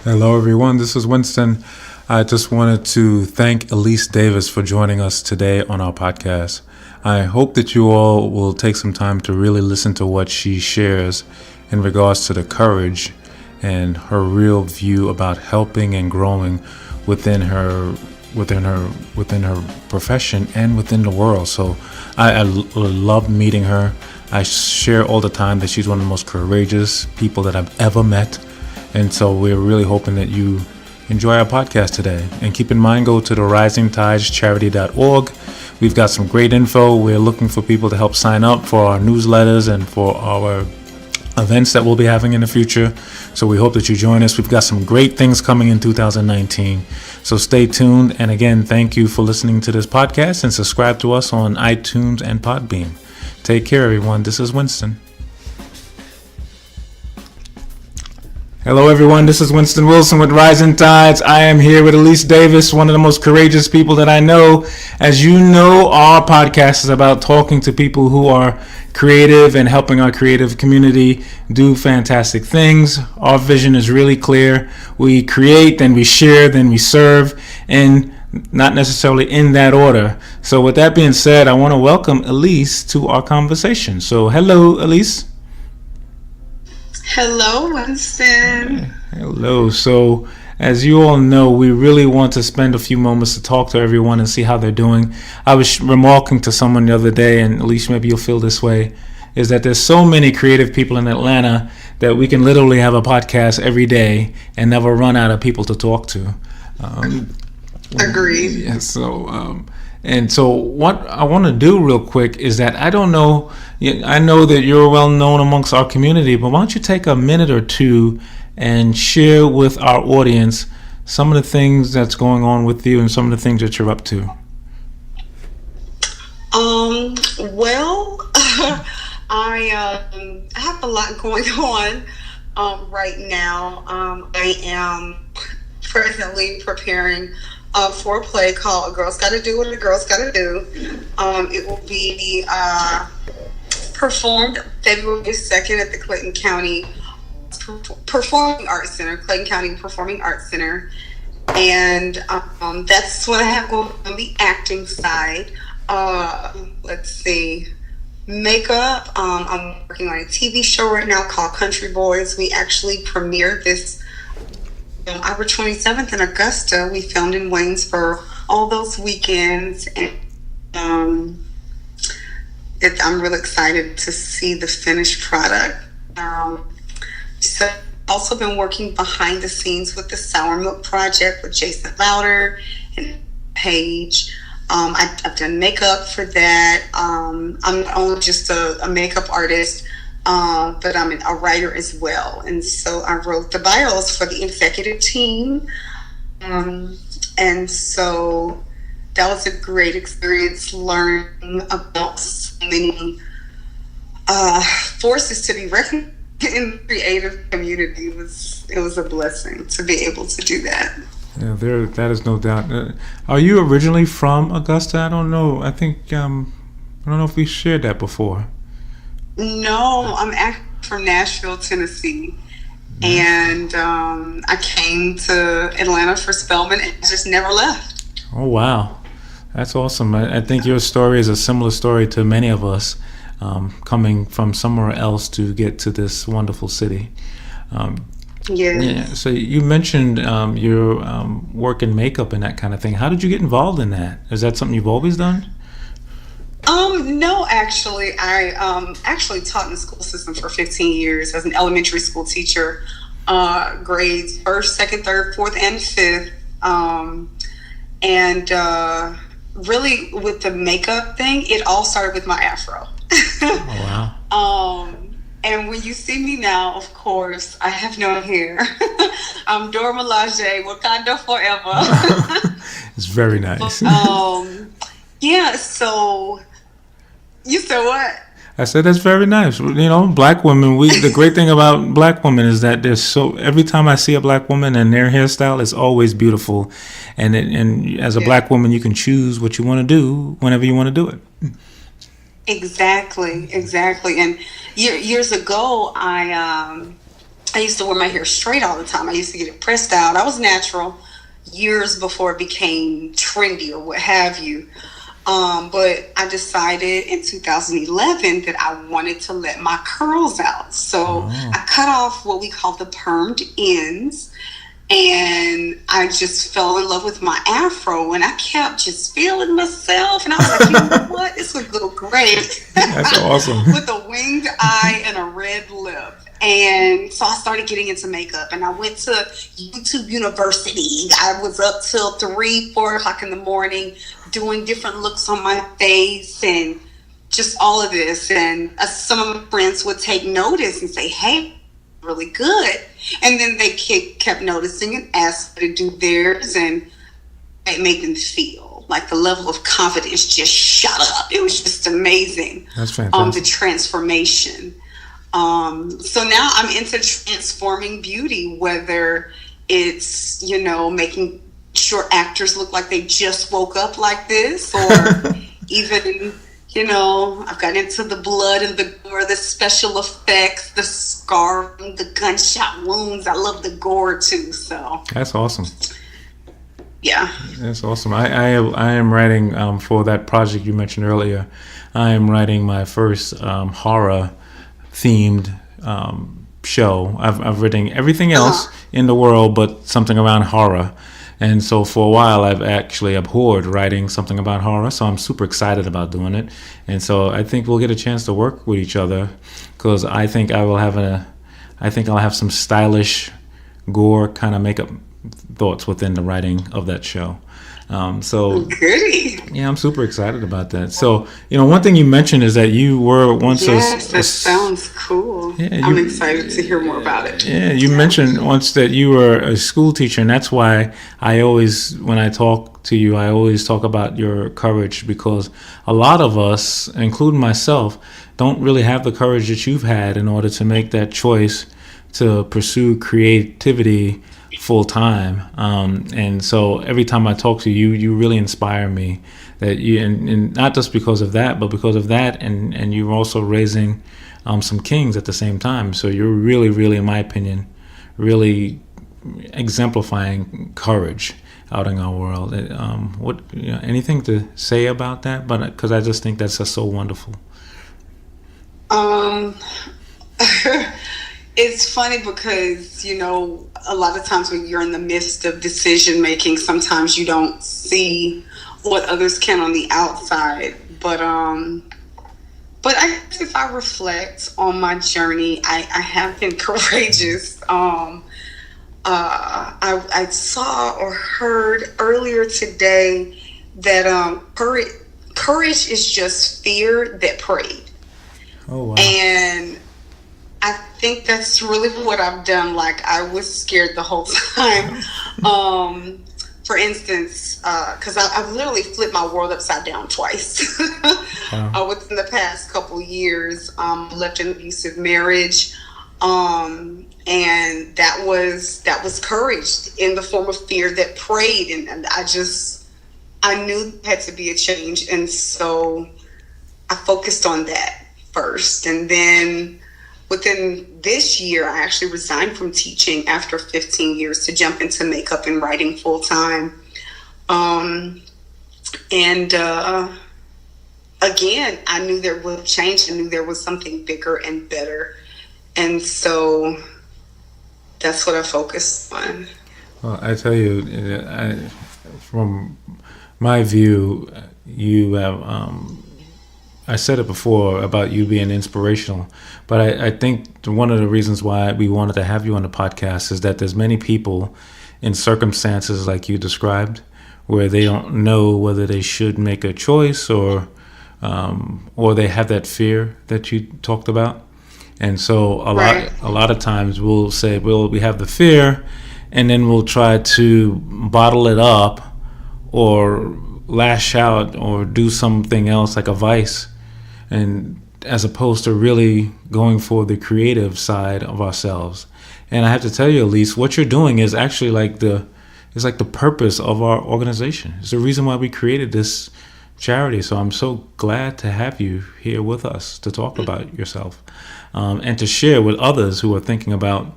Hello, everyone. This is Winston. I just wanted to thank Elyse Davis for joining us today on our podcast. I hope that you all will take some time to really listen to what she shares in regards to the courage and her real view about helping and growing within her within her profession and within the world. So I love meeting her. I share all the time that she's one of the most courageous people that I've ever met. And so we're really hoping that you enjoy our podcast today. And keep in mind, go to the risingtidescharity.org. We've got some great info. We're looking for people to help sign up for our newsletters and for our events that we'll be having in the future. So we hope that you join us. We've got some great things coming in 2019. So stay tuned. And again, thank you for listening to this podcast and subscribe to us on iTunes and Podbean. Take care, everyone. This is Winston. Hello, everyone. This is Winston Wilson with Rising Tides. I am here with Elyse Davis, one of the most courageous people that I know. As you know, our podcast is about talking to people who are creative and helping our creative community do fantastic things. Our vision is really clear. We create, then we share, then we serve, and not necessarily in that order. So with that being said, I want to welcome Elyse to our conversation. So hello, Elyse. Hello, Winston. Hello. So, as you all know, we really want to spend a few moments to talk to everyone and see how they're doing. I was remarking to someone the other day, and at least maybe you'll feel this way, is that there's so many creative people in Atlanta that we can literally have a podcast every day and never run out of people to talk to. Agreed. Yeah, so what I want to do real quick is that I know that you're well known amongst our community, but why don't you take a minute or two and share with our audience some of the things that's going on with you and some of the things that you're up to? Well, I have a lot going on right now. I am presently preparing for a play called A Girl's Gotta Do What a Girl's Gotta Do. It will be performed February 2nd at the Clayton County Performing Arts Center, Clayton County Performing Arts Center. And that's what I have going on the acting side. Let's see. Makeup. I'm working on a TV show right now called Country Boys. We actually premiered this October 27th in Augusta. We filmed in Waynesboro all those weekends, and I'm really excited to see the finished product. So I've also been working behind the scenes with the Sour Milk Project with Jason Louder and Paige. I've done makeup for that. I'm not only just a makeup artist, but I'm a writer as well. And so I wrote the bios for the executive team. And so that was a great experience, learning about so many forces to be reckoned in the creative community. It was a blessing to be able to do that. Yeah, that is no doubt. Are you originally from Augusta? I don't know. I think I don't know if we shared that before. No, I'm actually from Nashville, Tennessee. And I came to Atlanta for Spelman and just never left. Oh, wow. That's awesome. I think your story is a similar story to many of us, coming from somewhere else to get to this wonderful city. Yes. Yeah. So you mentioned your work in makeup and that kind of thing. How did you get involved in that? Is that something you've always done? No, actually, I actually taught in the school system for 15 years as an elementary school teacher, grades 1st, 2nd, 3rd, 4th, and 5th. And really, with the makeup thing, it all started with my afro. Oh, wow. And when you see me now, of course, I have no hair. I'm Dora Milaje, Wakanda forever. It's very nice. Yeah, so you said what? I said that's very nice. You know, black women. The great thing about black women is that every time I see a black woman and their hairstyle is always beautiful, and as a black woman, you can choose what you want to do whenever you want to do it. Exactly. And years ago, I I used to wear my hair straight all the time. I used to get it pressed out. I was natural years before it became trendy or what have you. But I decided in 2011 that I wanted to let my curls out. So I cut off what we call the permed ends. And I just fell in love with my afro, and I kept just feeling myself. And I was like, you know what? This would look great. That's awesome. With a winged eye and a red lip. And so I started getting into makeup, and I went to YouTube University. I was up till 3, 4 o'clock in the morning doing different looks on my face and just all of this. And some of my friends would take notice and say, hey, really good. And then they kept noticing and asked me to do theirs, and it made them feel like the level of confidence just shot up. It was just amazing. That's fantastic. The transformation. So now I'm into transforming beauty, whether it's, making sure actors look like they just woke up like this, or even, I've got into the blood and the gore, the special effects, the scarring, the gunshot wounds. I love the gore too. So that's awesome. Yeah, that's awesome. I am writing for that project you mentioned earlier. I am writing my first horror themed show. I've written everything else in the world but something around horror. And so for a while, I've actually abhorred writing something about horror. So I'm super excited about doing it. And so I think we'll get a chance to work with each other, because I think I'll have some stylish gore kind of makeup thoughts within the writing of that show. So goody. Yeah, I'm super excited about that. So, one thing you mentioned is that you were once that sounds cool. Yeah, I'm excited to hear more about it. Yeah, you mentioned once that you were a school teacher, and that's why when I talk to you, I always talk about your courage, because a lot of us, including myself, don't really have the courage that you've had in order to make that choice to pursue creativity full time. And so every time I talk to you, you really inspire me, that you, and not just because of that, but because of that, and you're also raising some kings at the same time. So you're really, really, in my opinion, really exemplifying courage out in our world. Anything to say about that? But because I just think that's just so wonderful. It's funny because, a lot of times when you're in the midst of decision making, sometimes you don't see what others can on the outside. But I guess if I reflect on my journey, I have been courageous. I saw or heard earlier today that courage is just fear that prayed. Oh, wow. And I think that's really what I've done. Like, I was scared the whole time. For instance, because I've literally flipped my world upside down twice. Wow. Within the past couple years, left an abusive marriage, and that was courage in the form of fear that prayed, and I knew there had to be a change, and so I focused on that first, and then within this year, I actually resigned from teaching after 15 years to jump into makeup and writing full time. Again, I knew there would change. I knew there was something bigger and better. And so that's what I focused on. Well, I tell you, from my view, you have... I said it before about you being inspirational, but I think one of the reasons why we wanted to have you on the podcast is that there's many people in circumstances like you described where they don't know whether they should make a choice or they have that fear that you talked about. And so a lot of times we'll say, well, we have the fear, and then we'll try to bottle it up or lash out or do something else like a vice, and as opposed to really going for the creative side of ourselves. And I have to tell you, Elyse, what you're doing is actually like the purpose of our organization. It's the reason why we created this charity. So I'm so glad to have you here with us to talk about yourself, and to share with others who are thinking about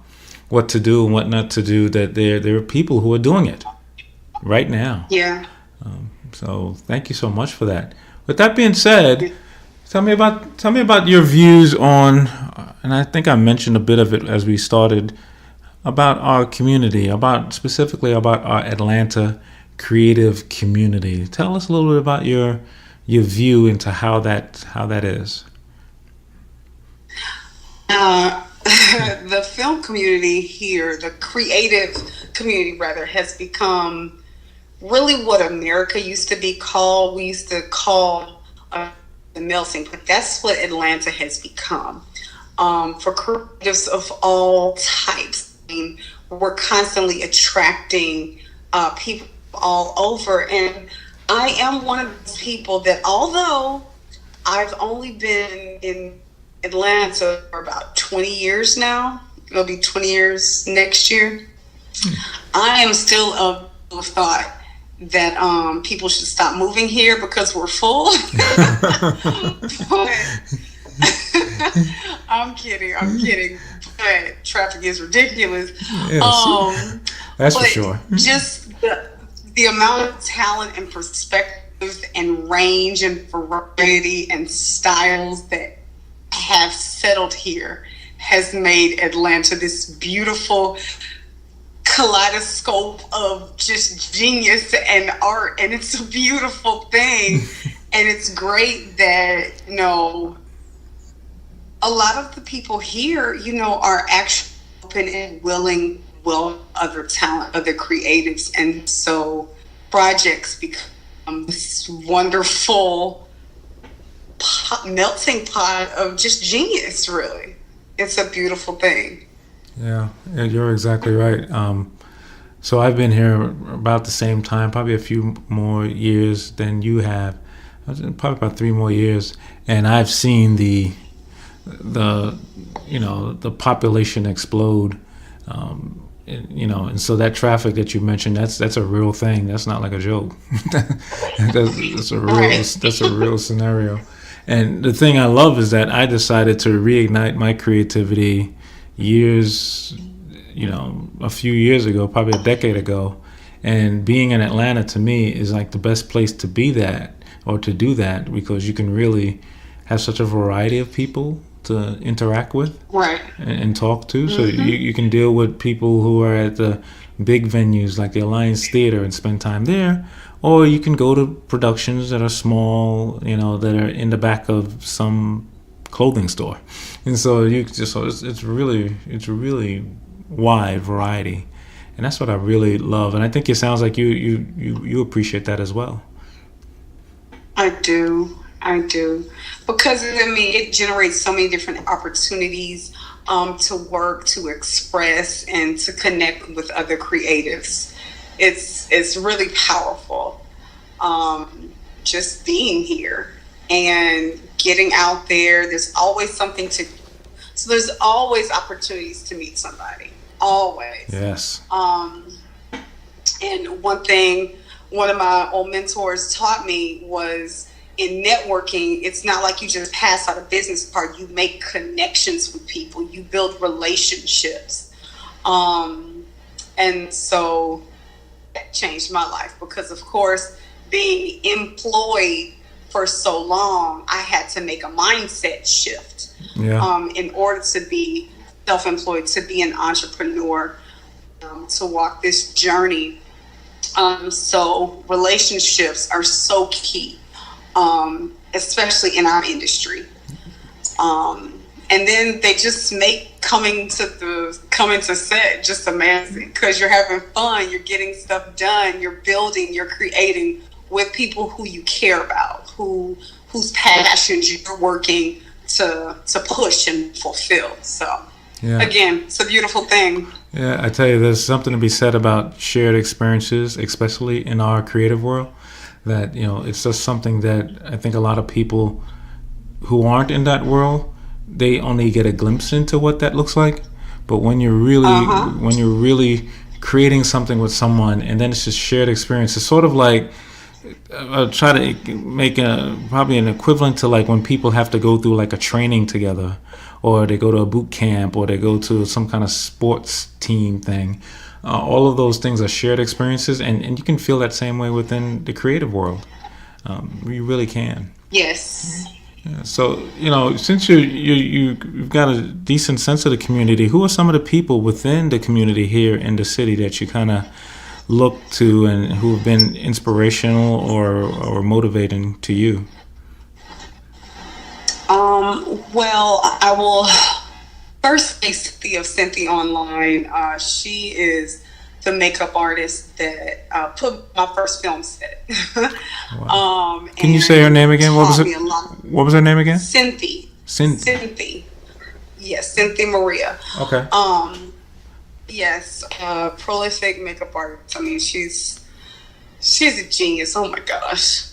what to do and what not to do, that there are people who are doing it right now. Yeah. So thank you so much for that. With that being said, tell me about your views on, and I think I mentioned a bit of it as we started, about our community, specifically about our Atlanta creative community. Tell us a little bit about your view into how that is. The film community here, the creative community rather, has become really what America used to be called. We used to call the melting pot. That's what Atlanta has become. For creatives of all types, I mean, we're constantly attracting people all over. And I am one of those people that, although I've only been in Atlanta for about 20 years now, it'll be 20 years next year, I am still of the thought that people should stop moving here because we're full. But I'm kidding. But traffic is ridiculous. Yes, that's for sure. Just the amount of talent and perspective and range and variety and styles that have settled here has made Atlanta this beautiful kaleidoscope of just genius and art, and it's a beautiful thing. And it's great that, you know, a lot of the people here, you know, are actually open and willing, other talent, other creatives, and so projects become this wonderful melting pot of just genius. Really, it's a beautiful thing. Yeah, you're exactly right. So I've been here about the same time, probably a few more years than you have. Probably about 3 more years, and I've seen the population explode. And so that traffic that you mentioned, that's a real thing. That's not like a joke. that's a real scenario. And the thing I love is that I decided to reignite my creativity a few years ago, probably a decade ago. And being in Atlanta to me is like the best place to be that, or to do that, because you can really have such a variety of people to interact with, right, and talk to. So you can deal with people who are at the big venues like the Alliance Theater and spend time there, or you can go to productions that are small, that are in the back of some clothing store. And so it's really wide variety, and that's what I really love. And I think it sounds like you appreciate that as well. I do, because it generates so many different opportunities to work, to express, and to connect with other creatives. It's really powerful, just being here and getting out there. There's always something to. So there's always opportunities to meet somebody. Always. Yes. And one of my old mentors taught me was, in networking, it's not like you just pass out a business card. You make connections with people. You build relationships. And so that changed my life, because, of course, being employed for so long, I had to make a mindset shift. Yeah. In order to be self-employed, to be an entrepreneur, to walk this journey. So relationships are so key, especially in our industry. And then they just make coming to set just amazing, because you're having fun, you're getting stuff done, you're building, you're creating with people who you care about, whose passions you're working to push and fulfill. So Again, it's a beautiful thing. Yeah, I tell you, there's something to be said about shared experiences, especially in our creative world, that, it's just something that I think a lot of people who aren't in that world, they only get a glimpse into what that looks like. But when you're really creating something with someone, and then it's just shared experience, it's sort of like, I'll try to make probably an equivalent to like when people have to go through like a training together, or they go to a boot camp, or they go to some kind of sports team thing. All of those things are shared experiences, and you can feel that same way within the creative world. You really can. Yes. Yeah, so, since you've got a decent sense of the community, who are some of the people within the community here in the city that you kind of look to and who have been inspirational or motivating to you? Well, I will first say Cynthia online. She is the makeup artist that put my first film set. Wow. Can you say her name again? What was it? What was her name again? Cynthia. Cynthia. Yes, Cynthia Maria. Okay. Yes, prolific makeup artist. I mean, she's a genius. Oh my gosh.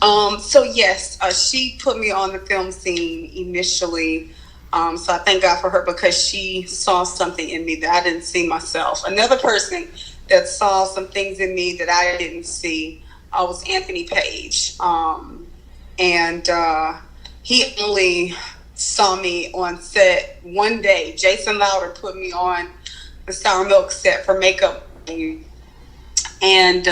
So yes, she put me on the film scene initially. So I thank God for her because she saw something in me that I didn't see myself. Another person that saw some things in me that I didn't see was Anthony Page. And he only saw me on set one day. Jason Louder put me on the Sour Milk set for makeup. And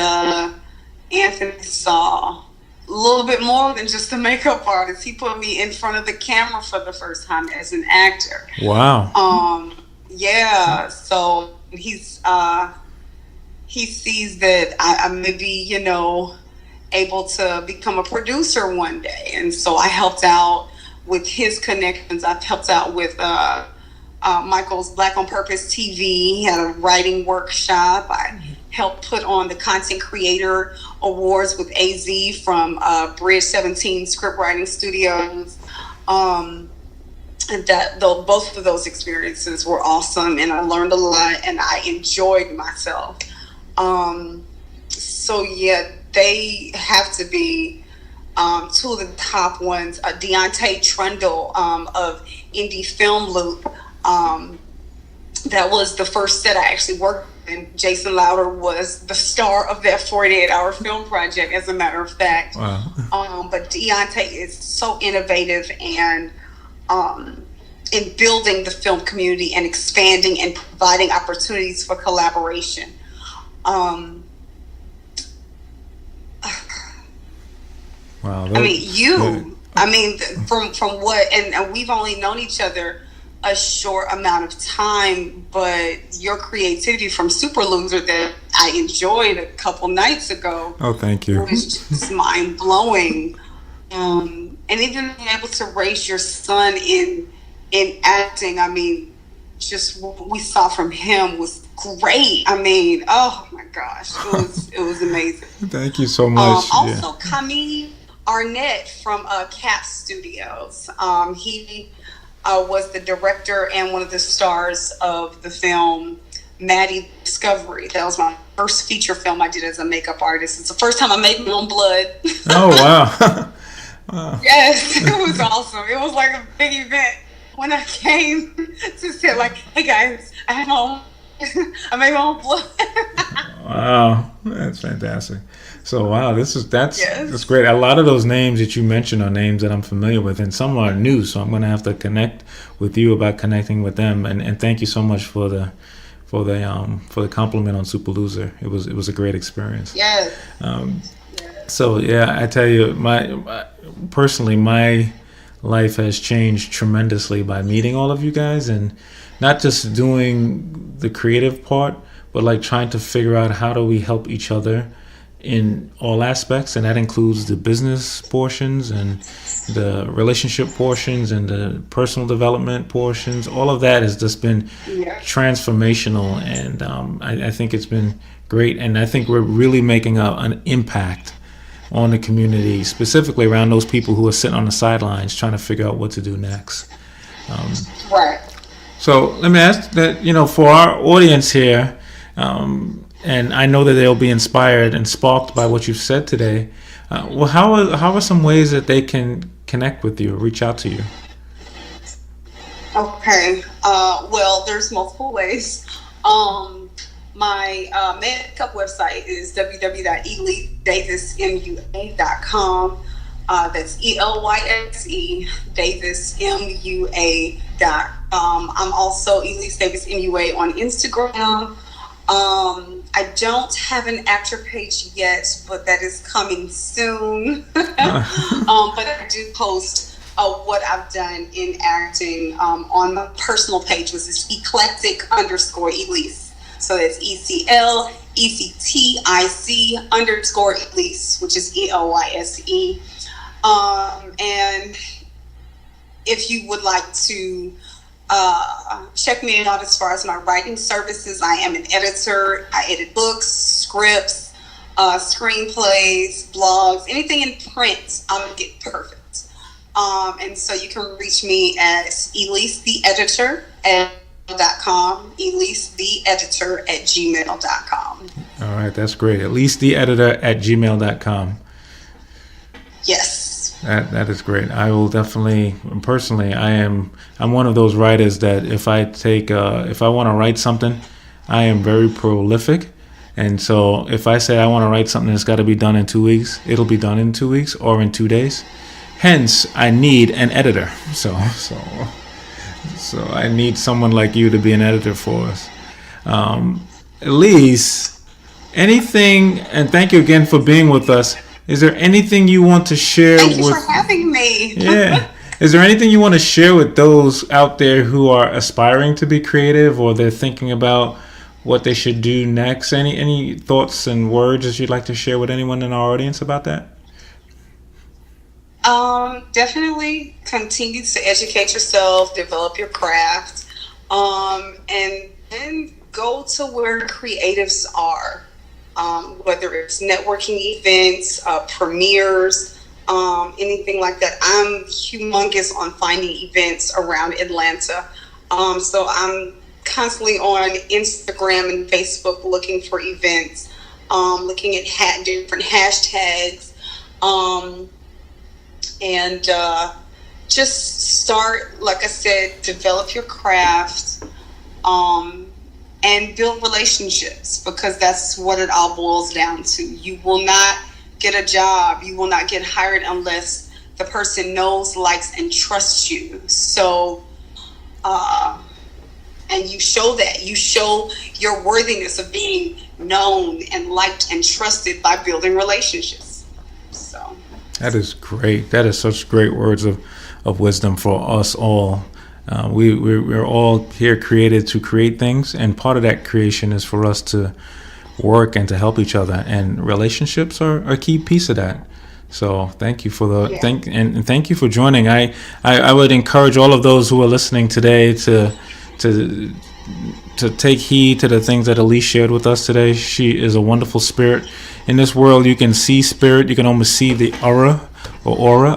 Anthony saw a little bit more than just a makeup artist. He put me in front of the camera for the first time as an actor. Wow. Yeah. So he sees that I may be, able to become a producer one day. And so I helped out with his connections. I've helped out with Michael's Black on Purpose TV. He had a writing workshop. I helped put on the Content Creator Awards with AZ from Bridge 17 Script Writing Studios. And both of those experiences were awesome, and I learned a lot, and I enjoyed myself. So yeah, they have to be two of the top ones. Deontay Trundle of Indie Film Loop. That was the first set I actually worked in. Jason Louder was the star of that 48-hour film project, as a matter of fact. Wow. But Deontay is so innovative and in building the film community and expanding and providing opportunities for collaboration. Wow. From what, and we've only known each other a short amount of time, but your creativity from Super Loser that I enjoyed a couple nights ago. Oh, thank you. Was just mind blowing. And even being able to raise your son in acting, I mean, just what we saw from him was great. I mean, oh my gosh, it was amazing. Thank you so much. Also, Camille Arnett from Cap Studios. He was the director and one of the stars of the film Maddie Discovery. That was my first feature film I did as a makeup artist. It's the first time I made my own blood. Oh, wow. Wow. Yes, it was awesome. It was like a big event when I came to say, like, hey guys, I have my own, I made my own blood. Wow, that's fantastic. So wow, that's great. A lot of those names that you mentioned are names that I'm familiar with, and some are new. So I'm going to have to connect with you about connecting with them. And thank you so much for the compliment on Super Loser. It was a great experience. Yes. So yeah, I tell you, personally, my life has changed tremendously by meeting all of you guys, and not just doing the creative part, but like trying to figure out how do we help each other in all aspects, and that includes the business portions and the relationship portions and the personal development portions. All of that has just been transformational, and I think it's been great, and I think we're really making an impact on the community, specifically around those people who are sitting on the sidelines trying to figure out what to do next. Right. So let me ask that, for our audience here, and I know that they'll be inspired and sparked by what you've said today. How are some ways that they can connect with you or reach out to you? Okay. Well, there's multiple ways. My makeup website is www.elysedavismua.com. That's ELYSE DavisMUA.com. I'm also Elyse Davis MUA on Instagram. I don't have an actor page yet, but that is coming soon. But I do post what I've done in acting on my personal page, which is eclectic_Elyse. So that's ECLECTIC_Elyse, which is ELYSE. And if you would like to check me out as far as my writing services, I am an editor. I edit books, scripts, screenplays, blogs, anything in print. I'm Get Perfect. And so you can reach me at ElyseTheEditor@gmail.com, ElyseTheEditor@gmail.com. All right, that's great. ElyseTheEditor@gmail.com. Yes. That is great. I will definitely, personally, I'm one of those writers that if I want to write something, I am very prolific. And so if I say I want to write something that's got to be done in 2 weeks, it'll be done in 2 weeks or in 2 days. Hence, I need an editor. So I need someone like you to be an editor for us. Elyse, anything, and thank you again for being with us. Is there anything you want to share Thank you for having me. Yeah. Is there anything you want to share with those out there who are aspiring to be creative, or they're thinking about what they should do next? Any thoughts and words that you'd like to share with anyone in our audience about that? Definitely continue to educate yourself, develop your craft, and then go to where creatives are. Whether it's networking events, premieres, anything like that. I'm humongous on finding events around Atlanta. So I'm constantly on Instagram and Facebook looking for events, looking at different hashtags, and just start, like I said, develop your craft, and build relationships, because that's what it all boils down to. You will not get a job, you will not get hired unless the person knows, likes, and trusts you. So, and you show that. You show your worthiness of being known and liked and trusted by building relationships. So that is great. That is such great words of wisdom for us all. We're all here created to create things, and part of that creation is for us to work and to help each other, and relationships are a key piece of that. So thank you for thank you for joining. I would encourage all of those who are listening today to take heed to the things that Elyse shared with us today. She is a wonderful spirit. In this world, you can see spirit. You can almost see the aura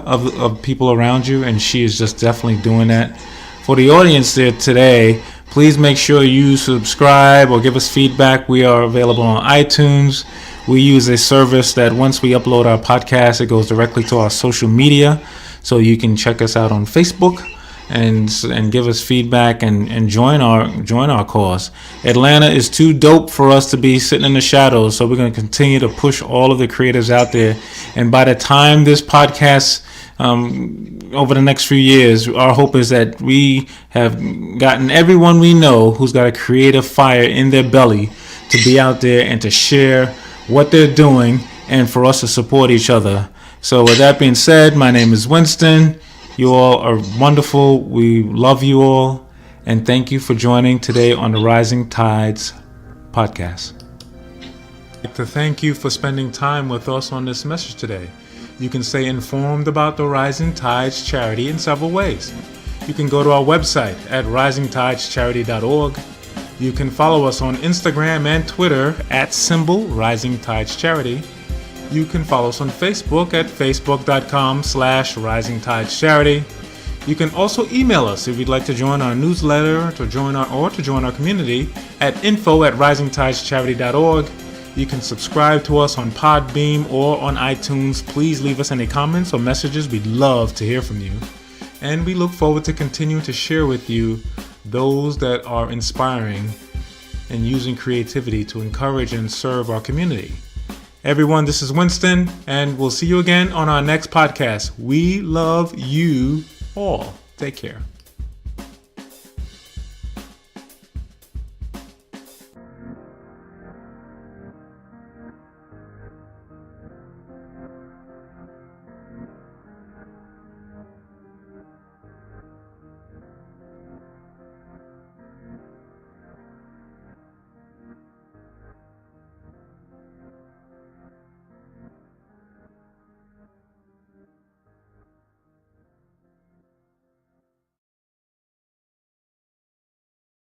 of people around you, and she is just definitely doing that. For the audience there today, please make sure you subscribe or give us feedback. We are available on iTunes. We use a service that once we upload our podcast, it goes directly to our social media. So you can check us out on Facebook and give us feedback and join our cause. Atlanta is too dope for us to be sitting in the shadows. So we're going to continue to push all of the creatives out there. And by the time this podcast over the next few years, our hope is that we have gotten everyone we know who's got a creative fire in their belly to be out there and to share what they're doing, and for us to support each other. So with that being said, my name is Winston. You all are wonderful. We love you all, and thank you for joining today on the Rising Tides podcast. I'd like to thank you for spending time with us on this message today. You can stay informed about the Rising Tides charity in several ways. You can go to our website at risingtidescharity.org. You can follow us on Instagram and Twitter at @Rising Tides Charity. You can follow us on Facebook at facebook.com/Rising Tides Charity. You can also email us if you'd like to join our newsletter, to join our community at info@risingtidescharity.org. You can subscribe to us on Podbeam or on iTunes. Please leave us any comments or messages. We'd love to hear from you. And we look forward to continuing to share with you those that are inspiring and using creativity to encourage and serve our community. Everyone, this is Winston, and we'll see you again on our next podcast. We love you all. Take care.